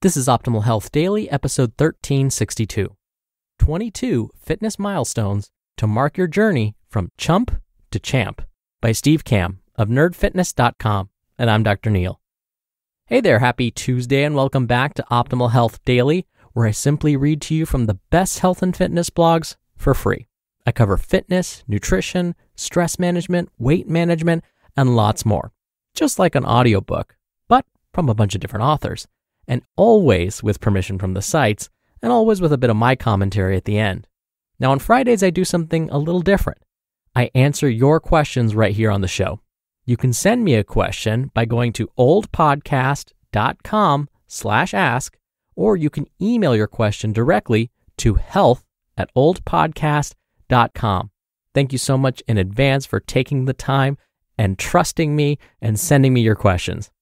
This is Optimal Health Daily, episode 1362. 22 Fitness Milestones to Mark Your Journey from Chump to Champ by Kamb of nerdfitness.com. And I'm Dr. Neil. Hey there, happy Tuesday and welcome back to Optimal Health Daily, where I simply read to you from the best health and fitness blogs for free. I cover fitness, nutrition, stress management, weight management, and lots more. Just like an audiobook, but from a bunch of different authors. And always with permission from the sites, and always with a bit of my commentary at the end. Now on Fridays, I do something a little different. I answer your questions right here on the show. You can send me a question by going to oldpodcast.com/ask, or you can email your question directly to health@oldpodcast.com. Thank you so much in advance for taking the time and trusting me and sending me your questions.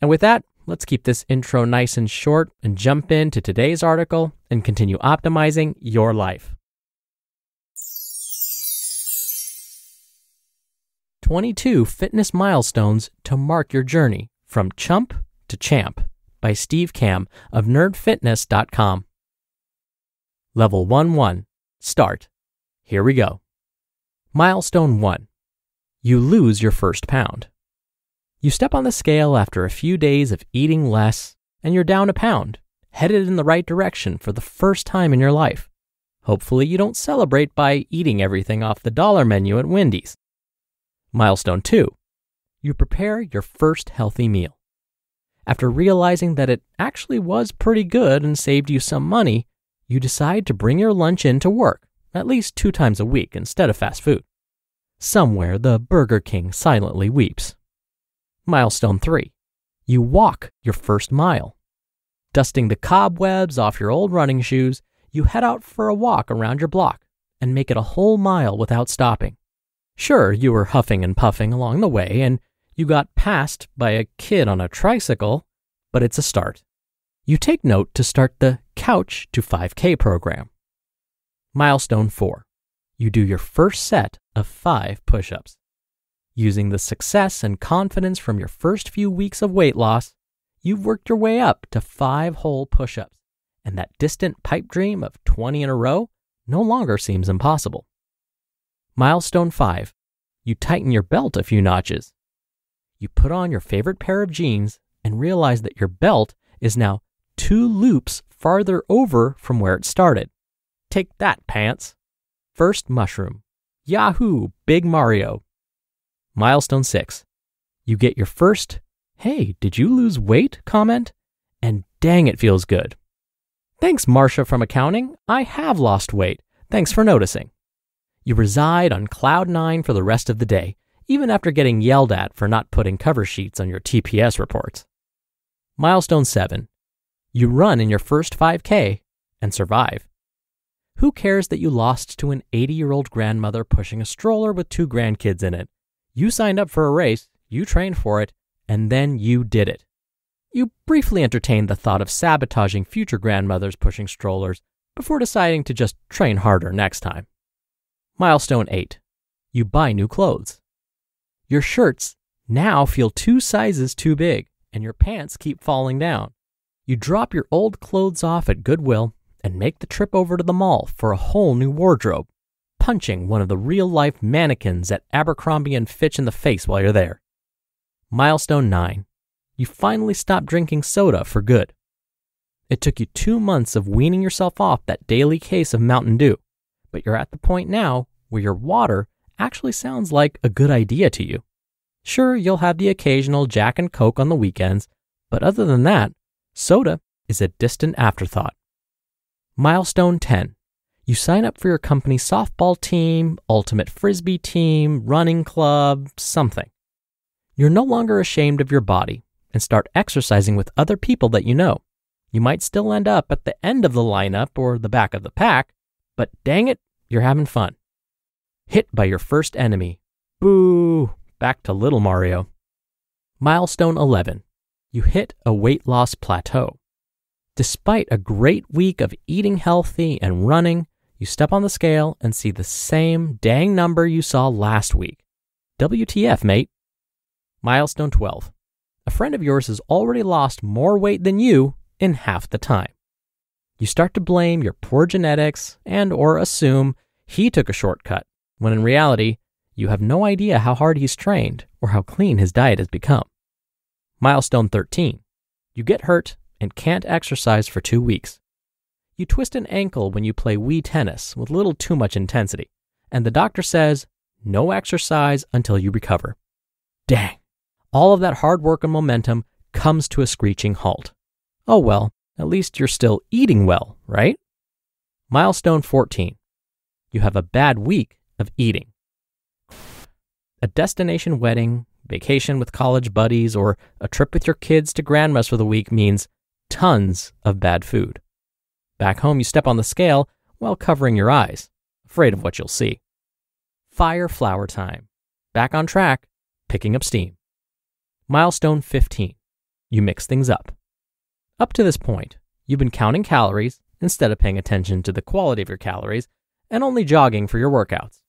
And with that, let's keep this intro nice and short and jump into today's article and continue optimizing your life. 22 Fitness Milestones to Mark Your Journey from Chump to Champ by Kamb of nerdfitness.com. Level 1-1. Start. Here we go. Milestone 1. You lose your first pound. You step on the scale after a few days of eating less, and you're down a pound, headed in the right direction for the first time in your life. Hopefully you don't celebrate by eating everything off the dollar menu at Wendy's. Milestone 2. You prepare your first healthy meal. After realizing that it actually was pretty good and saved you some money, you decide to bring your lunch in to work, at least 2 times a week instead of fast food. Somewhere the Burger King silently weeps. Milestone 3. You walk your first mile. Dusting the cobwebs off your old running shoes, you head out for a walk around your block and make it a whole mile without stopping. Sure, you were huffing and puffing along the way and you got passed by a kid on a tricycle, but it's a start. You take note to start the Couch to 5K program. Milestone 4. You do your first set of 5 push-ups. Using the success and confidence from your first few weeks of weight loss, you've worked your way up to 5 whole push-ups, and that distant pipe dream of 20 in a row no longer seems impossible. Milestone 5. You tighten your belt a few notches. You put on your favorite pair of jeans and realize that your belt is now 2 loops farther over from where it started. Take that, pants. First mushroom. Yahoo, Big Mario. Milestone 6. You get your first, "Hey, did you lose weight?" comment, and dang, it feels good. "Thanks, Marcia from accounting. I have lost weight. Thanks for noticing." You reside on cloud 9 for the rest of the day, even after getting yelled at for not putting cover sheets on your TPS reports. Milestone 7. You run in your first 5K and survive. Who cares that you lost to an 80-year-old grandmother pushing a stroller with 2 grandkids in it? You signed up for a race, you trained for it, and then you did it. You briefly entertained the thought of sabotaging future grandmothers pushing strollers before deciding to just train harder next time. Milestone 8. You buy new clothes. Your shirts now feel 2 sizes too big, and your pants keep falling down. You drop your old clothes off at Goodwill and make the trip over to the mall for a whole new wardrobe, punching one of the real-life mannequins at Abercrombie & Fitch in the face while you're there. Milestone 9. You finally stop drinking soda for good. It took you 2 months of weaning yourself off that daily case of Mountain Dew, but you're at the point now where your water actually sounds like a good idea to you. Sure, you'll have the occasional Jack and Coke on the weekends, but other than that, soda is a distant afterthought. Milestone 10. You sign up for your company's softball team, ultimate frisbee team, running club, something. You're no longer ashamed of your body and start exercising with other people that you know. You might still end up at the end of the lineup or the back of the pack, but dang it, you're having fun. Hit by your first enemy. Boo! Back to Little Mario. Milestone 11. You hit a weight loss plateau. Despite a great week of eating healthy and running, you step on the scale and see the same dang number you saw last week. WTF, mate? Milestone 12. A friend of yours has already lost more weight than you, in half the time. You start to blame your poor genetics and/or assume he took a shortcut, when in reality, you have no idea how hard he's trained or how clean his diet has become. Milestone 13. You get hurt and can't exercise for 2 weeks. You twist an ankle when you play Wii tennis with a little too much intensity, and the doctor says, no exercise until you recover. Dang. All of that hard work and momentum comes to a screeching halt. Oh well, at least you're still eating well, right? Milestone 14. You have a bad week of eating. A destination wedding, vacation with college buddies, or a trip with your kids to grandma's for the week means tons of bad food. Back home, you step on the scale while covering your eyes, afraid of what you'll see. Fire flower time. Back on track, picking up steam. Milestone 15. You mix things up. Up to this point, you've been counting calories instead of paying attention to the quality of your calories and only jogging for your workouts.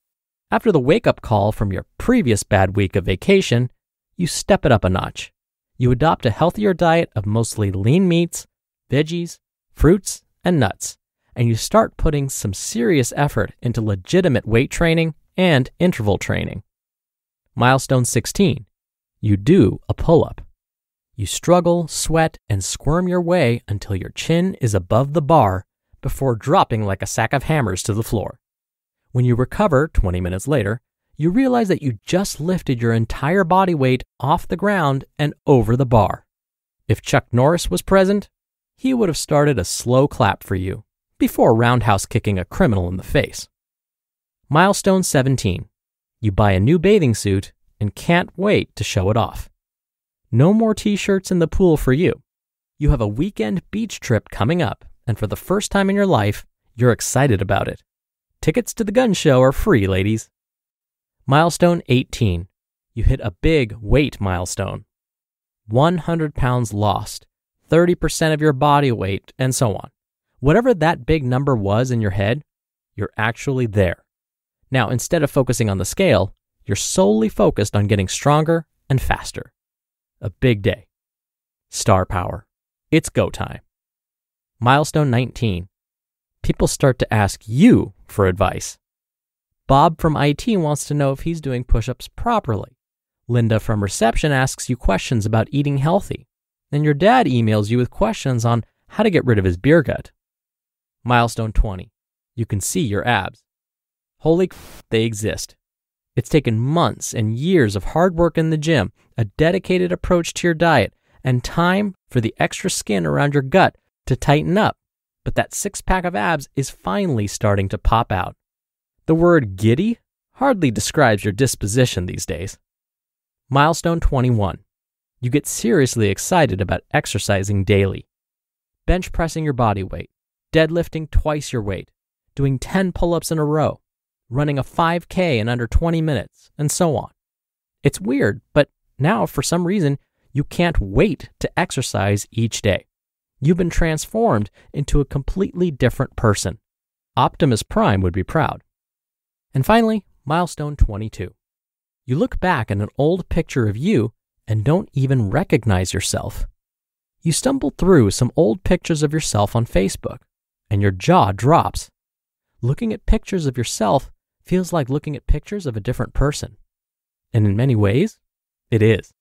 After the wake-up call from your previous bad week of vacation, you step it up a notch. You adopt a healthier diet of mostly lean meats, veggies, fruits, and nuts, and you start putting some serious effort into legitimate weight training and interval training. Milestone 16. You do a pull-up. You struggle, sweat, and squirm your way until your chin is above the bar before dropping like a sack of hammers to the floor. When you recover 20 minutes later, you realize that you just lifted your entire body weight off the ground and over the bar. If Chuck Norris was present, he would have started a slow clap for you before roundhouse kicking a criminal in the face. Milestone 17. You buy a new bathing suit and can't wait to show it off. No more t-shirts in the pool for you. You have a weekend beach trip coming up, and for the first time in your life, you're excited about it. Tickets to the gun show are free, ladies. Milestone 18. You hit a big weight milestone. 100 pounds lost, 30% of your body weight, and so on. Whatever that big number was in your head, you're actually there. Now, instead of focusing on the scale, you're solely focused on getting stronger and faster. A big day. Star power. It's go time. Milestone 19. People start to ask you for advice. Bob from IT wants to know if he's doing push-ups properly. Linda from reception asks you questions about eating healthy. And your dad emails you with questions on how to get rid of his beer gut. Milestone 20. You can see your abs. Holy they exist. It's taken months and years of hard work in the gym, a dedicated approach to your diet, and time for the extra skin around your gut to tighten up. But that six-pack of abs is finally starting to pop out. The word giddy hardly describes your disposition these days. Milestone 21. You get seriously excited about exercising daily. Bench pressing your body weight, deadlifting twice your weight, doing 10 pull-ups in a row, running a 5K in under 20 minutes, and so on. It's weird, but now for some reason, you can't wait to exercise each day. You've been transformed into a completely different person. Optimus Prime would be proud. And finally, milestone 22. You look back at an old picture of you and don't even recognize yourself. You stumble through some old pictures of yourself on Facebook, and your jaw drops. Looking at pictures of yourself feels like looking at pictures of a different person. And in many ways, it is.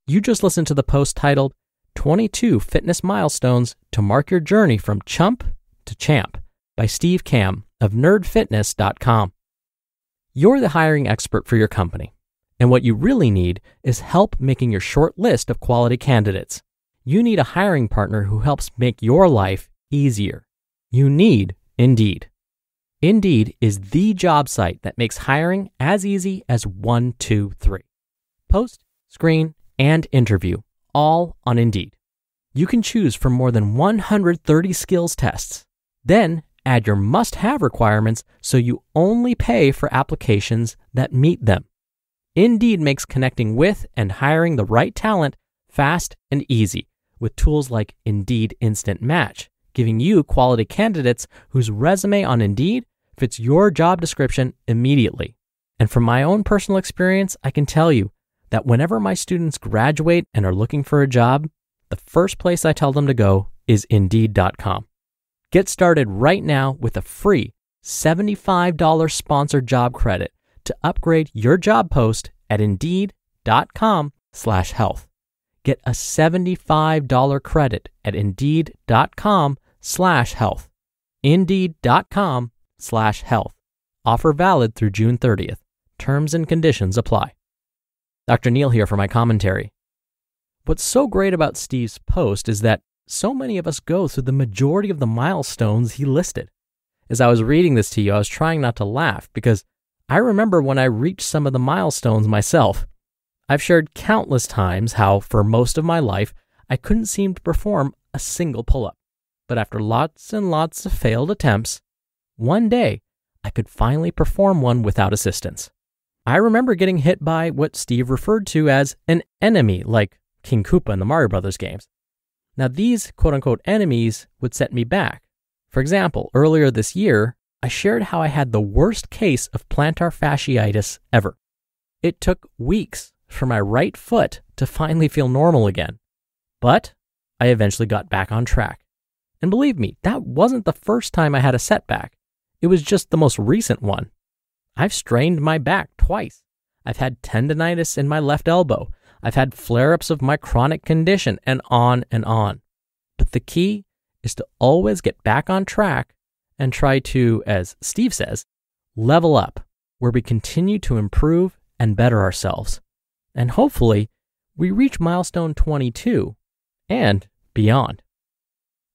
You just listened to the post titled 22 Fitness Milestones to Mark Your Journey from Chump to Champ by Steve Kamb of nerdfitness.com. You're the hiring expert for your company, and what you really need is help making your short list of quality candidates. You need a hiring partner who helps make your life easier. You need Indeed. Indeed is the job site that makes hiring as easy as 1, 2, 3. Post, screen, and interview, all on Indeed. You can choose from more than 130 skills tests. Then add your must-have requirements so you only pay for applications that meet them. Indeed makes connecting with and hiring the right talent fast and easy with tools like Indeed Instant Match, giving you quality candidates whose resume on Indeed fits your job description immediately. And from my own personal experience, I can tell you, that whenever my students graduate and are looking for a job, the first place I tell them to go is Indeed.com. Get started right now with a free $75 sponsored job credit to upgrade your job post at Indeed.com/health. Get a $75 credit at Indeed.com/health. Indeed.com/health. Offer valid through June 30th. Terms and conditions apply. Dr. Neal here for my commentary. What's so great about Steve's post is that so many of us go through the majority of the milestones he listed. As I was reading this to you, I was trying not to laugh because I remember when I reached some of the milestones myself. I've shared countless times how, for most of my life, I couldn't seem to perform a single pull-up. But after lots and lots of failed attempts, one day I could finally perform one without assistance. I remember getting hit by what Steve referred to as an enemy, like King Koopa in the Mario Brothers games. Now, these quote-unquote enemies would set me back. For example, earlier this year, I shared how I had the worst case of plantar fasciitis ever. It took weeks for my right foot to finally feel normal again. But I eventually got back on track. And believe me, that wasn't the first time I had a setback. It was just the most recent one. I've strained my back twice. I've had tendonitis in my left elbow. I've had flare-ups of my chronic condition, and on and on. But the key is to always get back on track and try to, as Steve says, level up, where we continue to improve and better ourselves. And hopefully, we reach milestone 22 and beyond.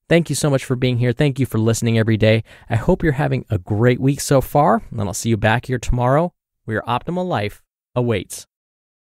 Thank you so much for being here. Thank you for listening every day. I hope you're having a great week so far, and I'll see you back here tomorrow where your optimal life awaits.